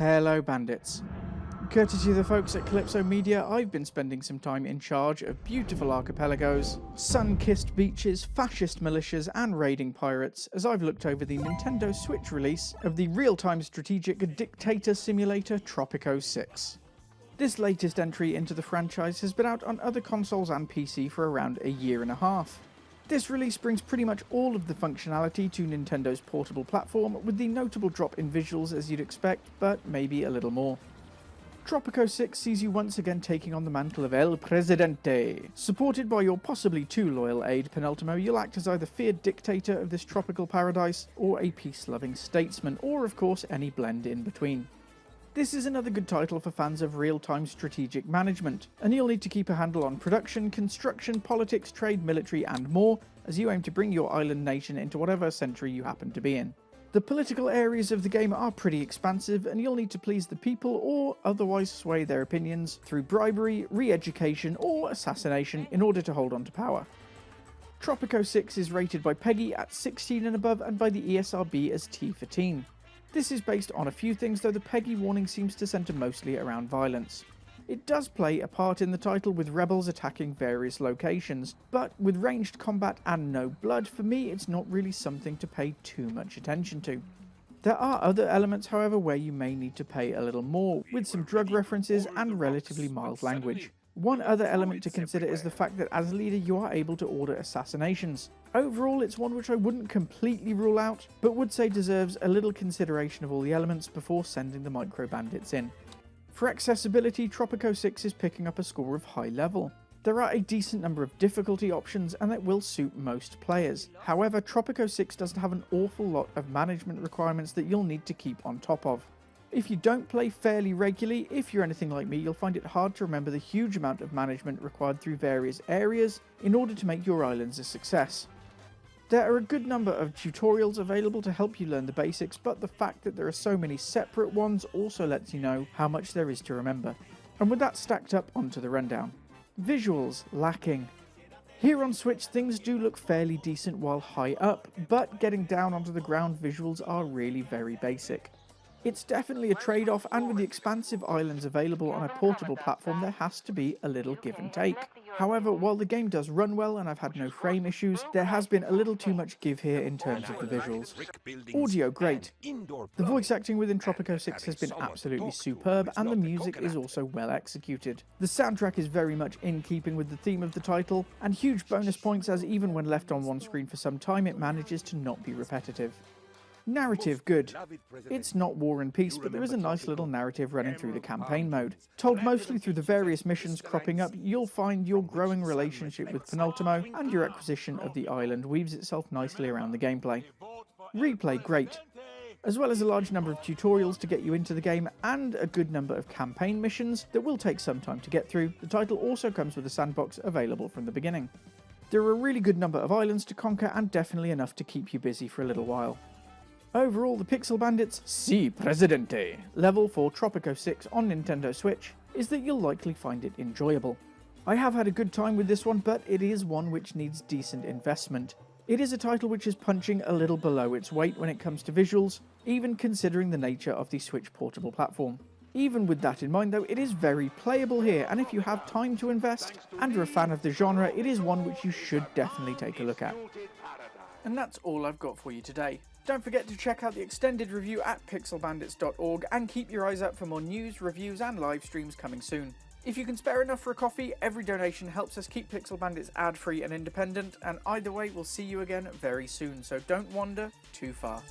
Hello bandits. Courtesy of the folks at Kalypso Media, I've been spending some time in charge of beautiful archipelagos, sun-kissed beaches, fascist militias and raiding pirates as I've looked over the Nintendo Switch release of the real-time strategic dictator simulator Tropico 6. This latest entry into the franchise has been out on other consoles and PC for around a year and a half. This release brings pretty much all of the functionality to Nintendo's portable platform, with the notable drop in visuals as you'd expect, but maybe a little more. Tropico 6 sees you once again taking on the mantle of El Presidente. Supported by your possibly too loyal aide Penultimo, you'll act as either feared dictator of this tropical paradise, or a peace-loving statesman, or of course any blend in between. This is another good title for fans of real-time strategic management, and you'll need to keep a handle on production, construction, politics, trade, military and more, as you aim to bring your island nation into whatever century you happen to be in. The political areas of the game are pretty expansive, and you'll need to please the people or otherwise sway their opinions through bribery, re-education or assassination in order to hold on to power. Tropico 6 is rated by PEGI at 16 and above and by the ESRB as T for Teen. This is based on a few things, though the PEGI warning seems to centre mostly around violence. It does play a part in the title with rebels attacking various locations, but with ranged combat and no blood, for me it's not really something to pay too much attention to. There are other elements, however, where you may need to pay a little more, with some drug references and relatively mild language. One other element to consider is the fact that as leader you are able to order assassinations. Overall, it's one which I wouldn't completely rule out, but would say deserves a little consideration of all the elements before sending the micro bandits in. For accessibility, Tropico 6 is picking up a score of high level. There are a decent number of difficulty options and that will suit most players. However, Tropico 6 doesn't have an awful lot of management requirements that you'll need to keep on top of. If you don't play fairly regularly, if you're anything like me, you'll find it hard to remember the huge amount of management required through various areas in order to make your islands a success. There are a good number of tutorials available to help you learn the basics, but the fact that there are so many separate ones also lets you know how much there is to remember. And with that stacked up, onto the rundown. Visuals lacking. Here on Switch things do look fairly decent while high up, but getting down onto the ground visuals are really very basic. It's definitely a trade-off, and with the expansive islands available on a portable platform there has to be a little give and take. However, while the game does run well and I've had no frame issues, there has been a little too much give here in terms of the visuals. Audio great. The voice acting within Tropico 6 has been absolutely superb, and the music is also well executed. The soundtrack is very much in keeping with the theme of the title, and huge bonus points as even when left on one screen for some time it manages to not be repetitive. Narrative good. It's not War and Peace, but there is a nice little narrative running through the campaign mode. Told mostly through the various missions cropping up, you'll find your growing relationship with Penultimo and your acquisition of the island weaves itself nicely around the gameplay. Replay great. As well as a large number of tutorials to get you into the game and a good number of campaign missions that will take some time to get through, the title also comes with a sandbox available from the beginning. There are a really good number of islands to conquer and definitely enough to keep you busy for a little while. Overall, the Pixel Bandits Si Presidente level for Tropico 6 on Nintendo Switch is that you'll likely find it enjoyable. I have had a good time with this one, but it is one which needs decent investment. It is a title which is punching a little below its weight when it comes to visuals, even considering the nature of the Switch portable platform. Even with that in mind though, it is very playable here, and if you have time to invest and are a fan of the genre, it is one which you should definitely take a look at. And that's all I've got for you today. Don't forget to check out the extended review at pixelbandits.org and keep your eyes out for more news, reviews and live streams coming soon. If you can spare enough for a coffee, every donation helps us keep Pixel Bandits ad-free and independent, and either way we'll see you again very soon, so don't wander too far.